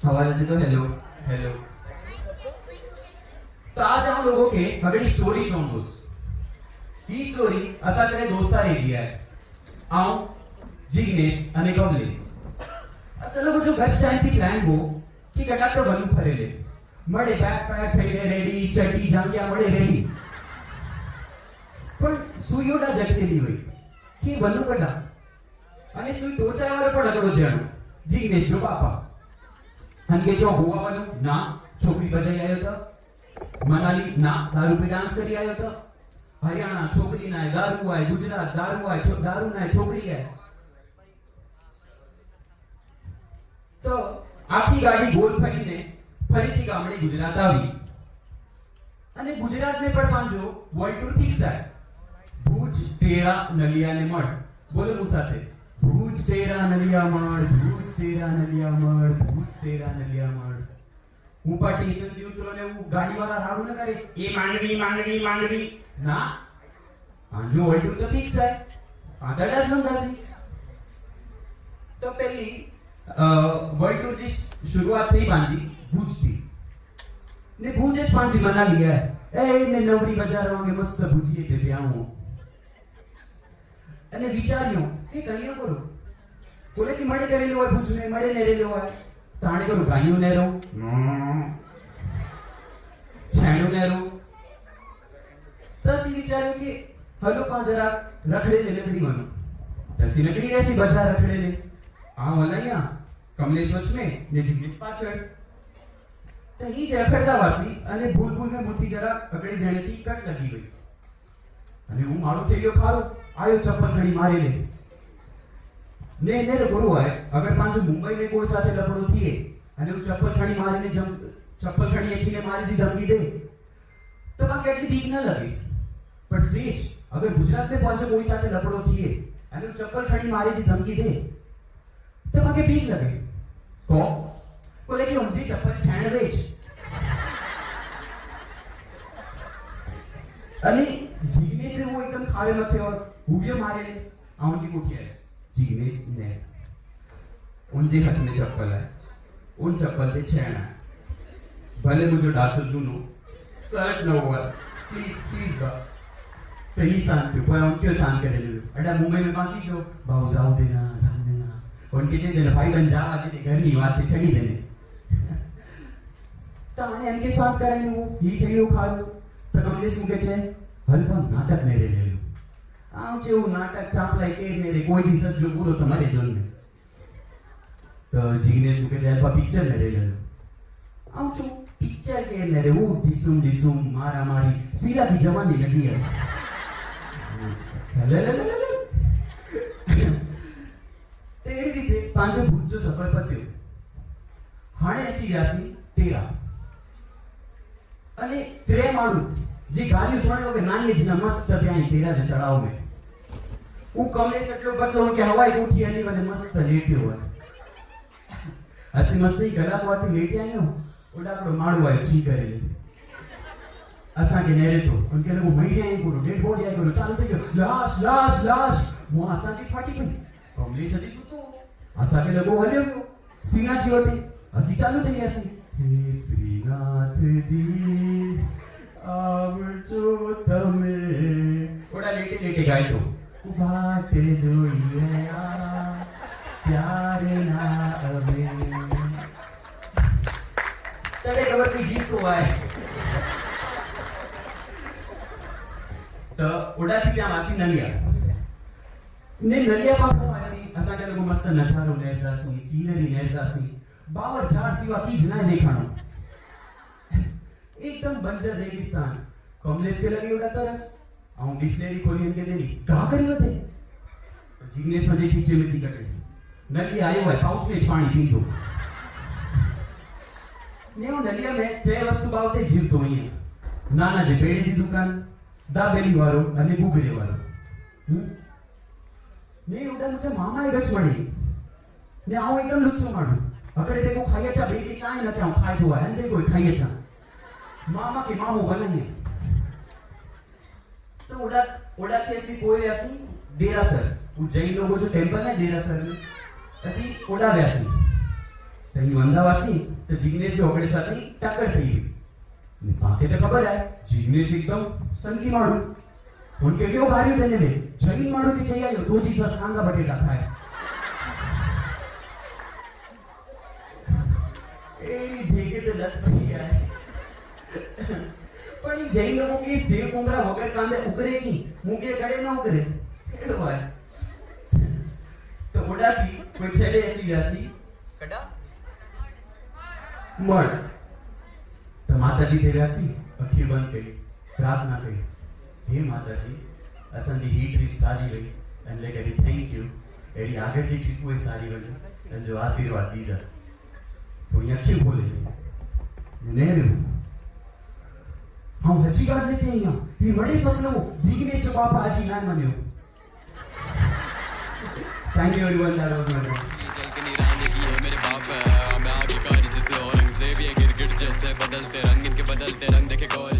हवाले से तो हेलो हेलो। तो आज हम लोगों के अगली स्टोरी चोंदोस ही स्टोरी असा करे दोस्ता रेजी है आओ जिग्नेश अने कमलेश असा लोगो जो घर टाइम थी प्लान हो कि कटा तो बनू फरेले मळे बैकपैक थईने रेडी चटी जांगिया मळे रेडी पण सुयोडा जगतेली होई कि बनू कटा અને સુઈ ટોચાવાળો પણ અગડો જાણો જીગ્નેશ જો બાપા અને જો હોવાનું ના છોકરી બજાઈ આવ્યો તો મનાલી ના દારૂ પી ડાન્સ કરી આવ્યો તો હરિયાણા છોકરી ના દારૂ આય ગુજરાત દારૂ આય દારૂ ના છોકરી આય તો આખી ગાડી ગોલ ફરીને ફરીથી ગામડે ગુજરાત આવી અને ગુજરાત ને પણ પાંજો વર્લ્ડ ટૂર ફિક્સ આય ભુજ તેરા નલિયા ને મળ બોલો હું સાથે ભુજ સેરા નલિયામણ ભુજ સેરા નલિયામણ ભુજ સેરા નલિયામણ હું પણ ટેશન થી ઉતરો ને હું ગાડી વાળા રાડું ન કરે એ માંડવી માંડવી માંડવી ના આજો ઓલ્ટું તો ફિક્સ છે આદડા સંગાસી તો પેલી વર્લ્ડ ટૂર ની શરૂઆત થઈ પાંજી ભુજ થી ને ભુજ જ પાંજી બના लिया એ ને નવરી બજારમાં મે મસ્ત ભુજીએ તે પ્યાઉં અને વિચાર્યો કે કઈયો કરો બોલે કે મળે કરેલો હોય ભુજ ને મળે ને રેલો હોય તાણે કરું ગાયું ને રહું છાણું ને રહું તસી વિચાર્યું કે હલો પા જરા રખડે ले लकड़ी मानो तसी लकड़ी कैसी बचा रखड़े ले आ वलाया कमलेश वच में ने जिग्नेश पाछळ तो ही रखड़ता वासी અને ભૂલ ભૂલ में મોટી જરા પકડી જાણેથી કટ લગી ગઈ અને હું મારો થઈ ગયો ખારો आयो चप्पल खड़ी मारे ले ने तो गुरु है अगर पांचो मुंबई में कोई साथे लपड़ो थिए अने वो चप्पल खड़ी मारे ने जम चप्पल खड़ी अच्छी ने मारे जी धमकी दे तो बाकी એટલી બીક न लगे पर शेष अगर गुजरात में पांचो कोई साथे लपड़ो थिए अने वो चप्पल खड़ी मारे जी धमकी दे तो बाकी बीक लगे को बोले कि उनकी चप्पल छाण वेच अने जीने से वो एकदम खावे मथे और हुए मारे ले आउंडी कोठिया जीग्नेश ने उनजे हाथ में चप्पल है उन चप्पल से छेना भले मुझे डांस जूनो शर्ट न हुआ प्लीज प्लीज कहीं शांत पर उनके शांत करे ले अड़ा मुंबई में बाकी छो भाव जाओ देना उनके से देना भाई बन जा आके ते घर नहीं बात से छड़ी देने ताने इनके साथ करेंगे वो ही कहियो खालो तो कमलेश मुके छे हलवा नाटक मेरे ले लो आव जेवू नाटक चापलाई के मेरे कोई भी सज्जो पूरो तुम्हारे जोन में तो जिग्नेश मुके जालपा पिक्चर मेरे ले लो आव जो पिक्चर के मेरे वो डिसुम डिसुम मारा मारी सीला की जवानी लगी है ले ले ले तेरी रीते पांचो भूत जो सफर पत्यो हाणे ऐसी राशि 13 अने त्रे माणू जी गाड़ी सुनो के नानी जी मस्त ત્યાં તેરા જ તળાવ में ऊ कमलेश એટલો પતલો કે હવાઈ ઉઠી આની મને મસ્ત લેટ્યો હોય હસી મસ્તી ગલા વાતી લેટી આયો ઓડા આપણો માળો આયો છી કરે असा के नेरे तो उनके लोग महीने आई करो डेड बॉडी आई करो चालू થઈ ગયો લાશ લાશ લાશ મો असा की फाटी गई कमलेश हजी सुतो असा के लोग हल्यो सीना छोटी हसी चालू થઈ ગઈ હસી हे श्रीनाथ जी आवजो तमे ओड़ा लेटे लेटे गाय तो बात जोईए प्यार ना अबे तड़े खबर की गीत को आए तो ओड़ा थी त्या वासी नलिया ने नलिया पापा वासी असा के लोग मस्त नजारो नेरदासी सीनरी नेरदासी बावर झाड़ सीवा की जना नहीं खानो एकदम बंजर रेगिस्तान कमलेश के लगी उड़ा तरस आऊं बिस्लेरी खोली इनके देली का करी बते जिग्नेश मजे पीछे में टिकट नली आयो है पाउच में पानी पी दो ने वो नलिया में ते वस्तु बावते जीवतो ही है नाना जे पेड़ी दी दुकान दाबेली वालो अने गुगरे वालो ने उड़ा मुझे मामा एक गच मड़ी ने आऊं एकदम लुच्चो मारू अकड़े देखो खाइए चा बेटी चाय न क्या खाए तो है देखो खाइए चा मामा के मामू बने तो ओड़ा कैसी कोई ऐसी देरासर वो जैन लोगों जो टेंपल है देरासर में ऐसी ओड़ा वैसी तई वंदावासी तो जिग्नेश जो ओगड़े साथ टक्कर थी गई बाकी तो खबर है जिग्नेश एकदम सनकी मारू उनके क्यों गाड़ी देने में जमीन मारू की चाहिए तो जी सर सांगा बटेटा खाए ए भेगे तो लत पड़ी है पर ये जैन लोगों की सेव कुमरा वगैरह कांदे उकरेगी मुंगे गड़े ना उकरे एड़ो है तो उड़ा की कोई छेले ऐसी राशि कड़ा मर तो माता जी थे राशि अखी बंद करी प्रार्थना करी हे माता जी असन जी ही ट्रिप सारी रही एंड ले करी थैंक यू एडी आगे जी ट्रिप कोई सारी रही एंड जो आशीर्वाद दी जा तो ये अखी बोले नेहरू हम हजी बात लेते हैं यहाँ ये बड़े सपनों जिग्नेश जो पापा आज ही ना मनियो thank you everyone that was my मेरे बाप मैं आगे कारी जिससे औरंगजेब ये गिरगिट जैसे बदलते रंग इनके बदलते रंग देखे कौन